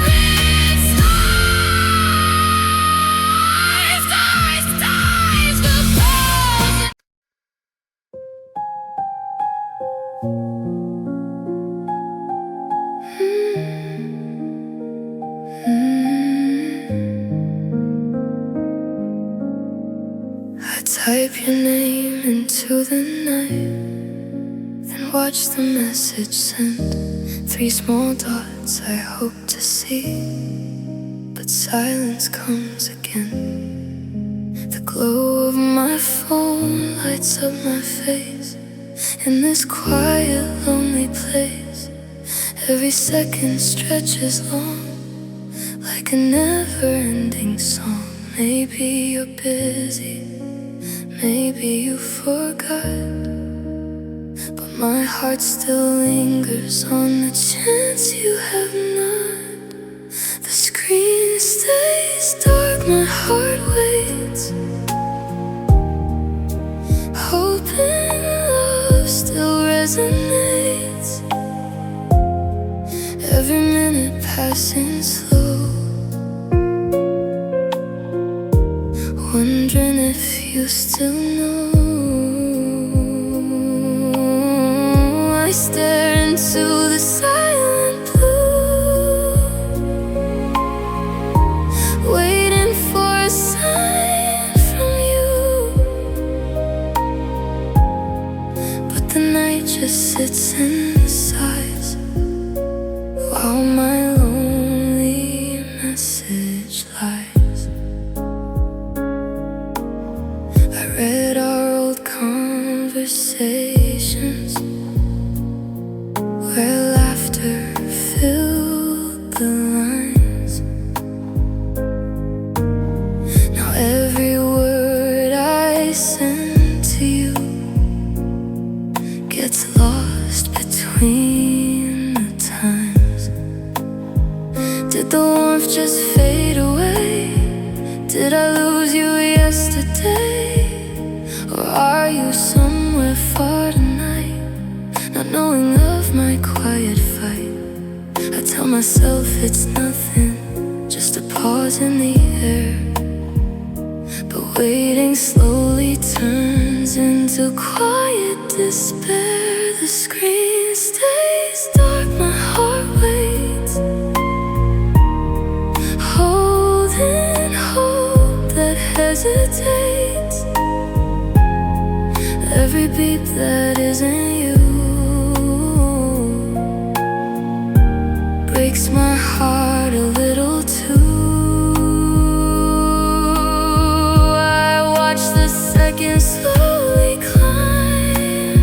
Ties the poles. I type your name into the night, then watch the message send. 3 small dots I hope to see, but silence comes again. The glow of my phone lights up my face in this quiet, lonely place. Every second stretches long, like a never-ending song. Maybe you're busy, maybe you forgot, but my heart still lingers on the chance you have not. The screen stays dark, my heart waits, hoping love still resonates. Every minute passing slow, wondering if you still know. I stare into the silent blue, waiting for a sign from you, but the night just sits and sighs while my lonely message lies. I read our old conversations where laughter filled the lines. Now every word I send to you gets lost between the times. Did the warmth just fade away? Did I lose you yesterday? Or are you somewhere far tonight, not knowing of my quiet fight? I tell myself it's nothing, just a pause in the air, but waiting slowly turns into quiet despair. The screen stays dark, my heart waits, beep that isn't you breaks my heart a little too. I watch the seconds slowly climb,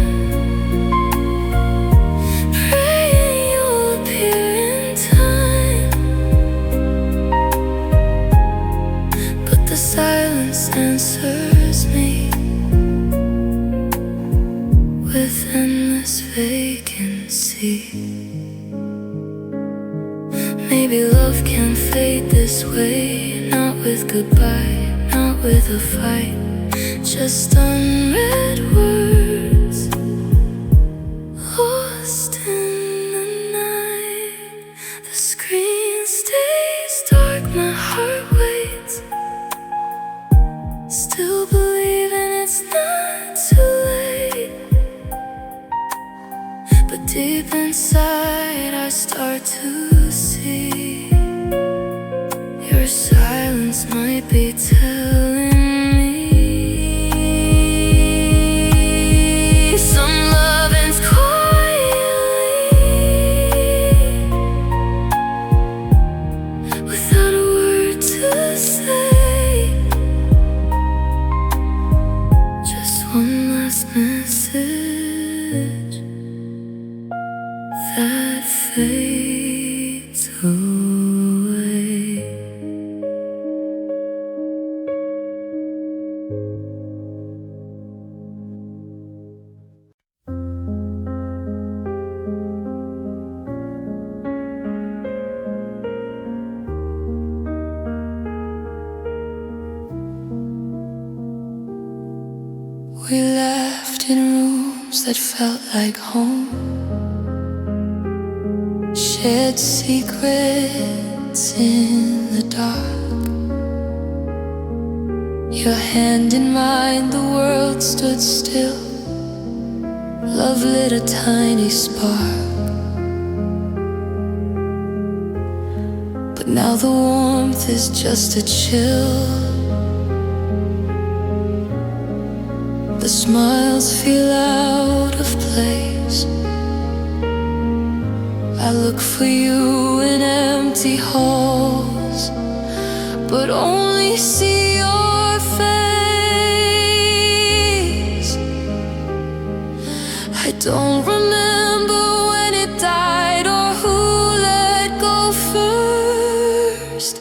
praying you'll appear in time. But the silence answers me with endless vacancy. Maybe love can fade this way, not with goodbye, not with a fight, just unread words lost in the night. The screen stays dark, my heart waits, still believing it's not too late. But deep inside I start to see your silence might be telling me some love ends quietly, without a word to say. Just one last message that fades away. We laughed in rooms that felt like home, shared secrets in the dark. Your hand in mine, the world stood still. Love lit a tiny spark. But now the warmth is just a chill. The smiles feel out of place. I look for you in empty halls, but only see your face. I don't remember when it died or who let go first.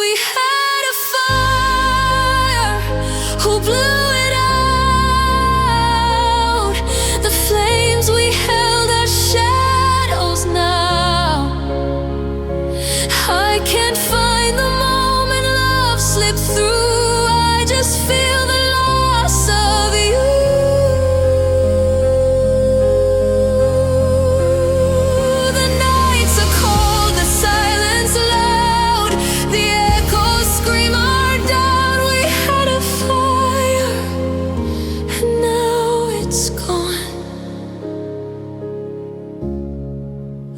We had a fire, who blew it out? The flames we held are shadows now. I can't find the moment love slipped through. I just feel the loss of you. The nights are cold, the silence loud, the echoes scream our doubt. We had a fire, and now it's gone,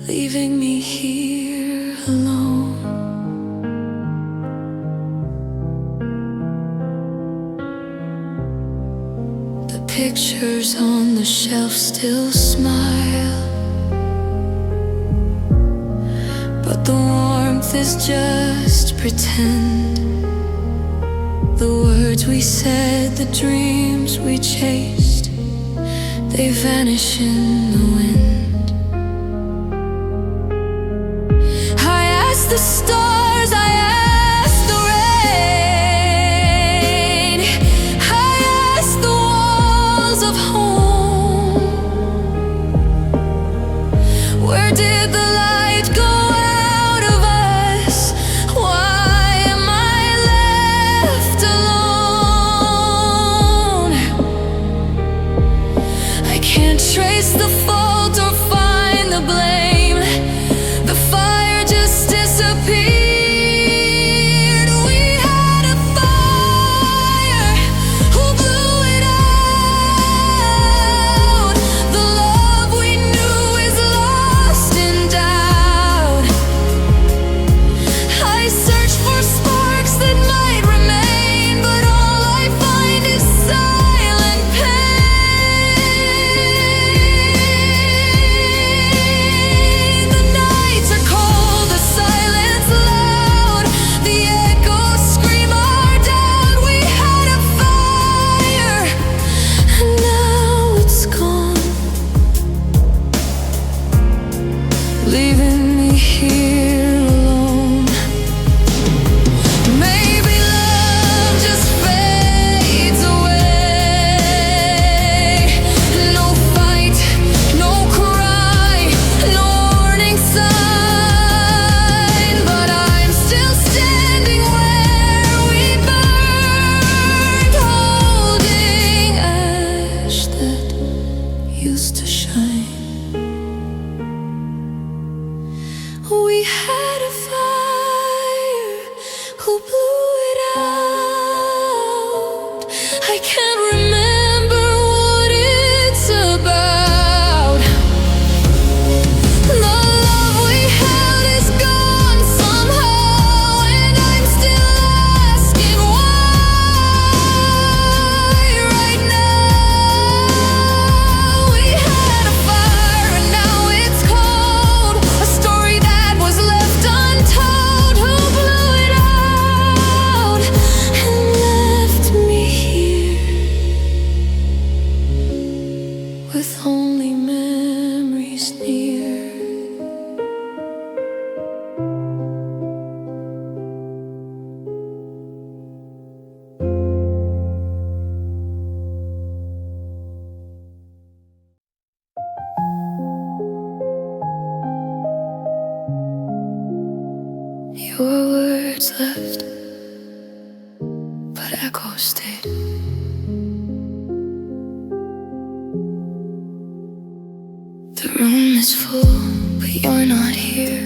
leaving me here alone. The pictures on the shelf still smile, but the warmth is just pretend. The words we said, the dreams we chased, they vanish in the wind. I asked the stars, I asked the rain, I asked the walls of home, where did the light go out of us? Why am I left alone? I can't trace the fault or find the blame. The fire just disappears. me here alone. Maybe love just fades away. No fight, no cry, no warning sign, but I'm still standing where we burned, holding ash that used to shine. We had a fire, who blew it out? I can't remember what it's about. The love we had is gone somehow, and I'm still asking why right now. We had a fire and now it's cold, a story that was left untold. Who blew it out and left me here with only memories near? Your words left, but echoes stayed. The room is full, but you're not here.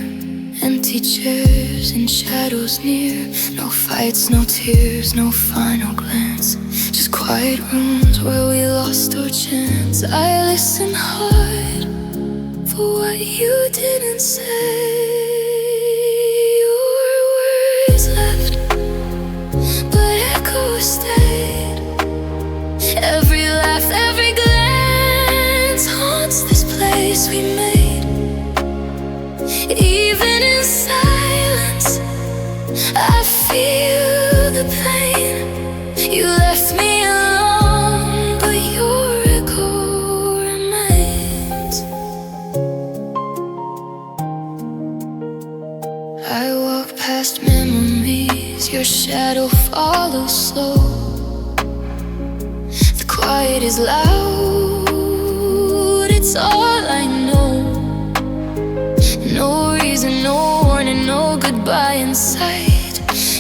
Empty chairs and shadows near. No fights, no tears, no final glance. Just quiet rooms where we lost our chance. I listen hard for what you didn't say. Your words left, but echoes stayed. Every laugh, every glance haunts this place we made. Even in silence, I feel the pain. You left me alone, but your echo remains. I walk past memories, your shadow follows slow. The quiet is loud, it's all I know. No reason, no warning, no goodbye in sight.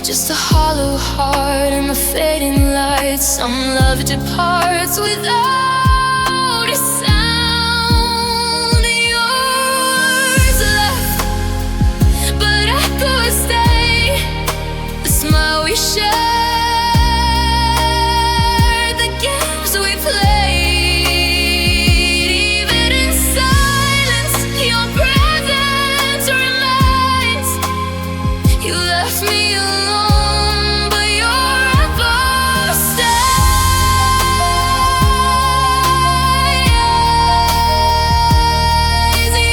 Just a hollow heart and the fading light. Some love departs without a sound. Yours left, but echoes stay. The smile we shared, the games we played. Even in silence, your presence remains. You left me alone, but your echo stays.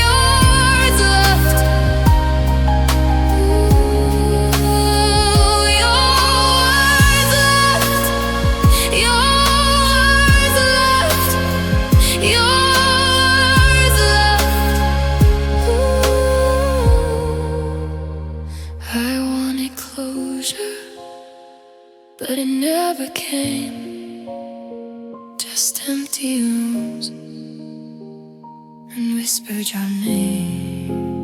Yours left. Ooh, yours left. Yours left. Yours left. Ooh. I wanted closure, but it never came. Just empty rooms and whispered your name.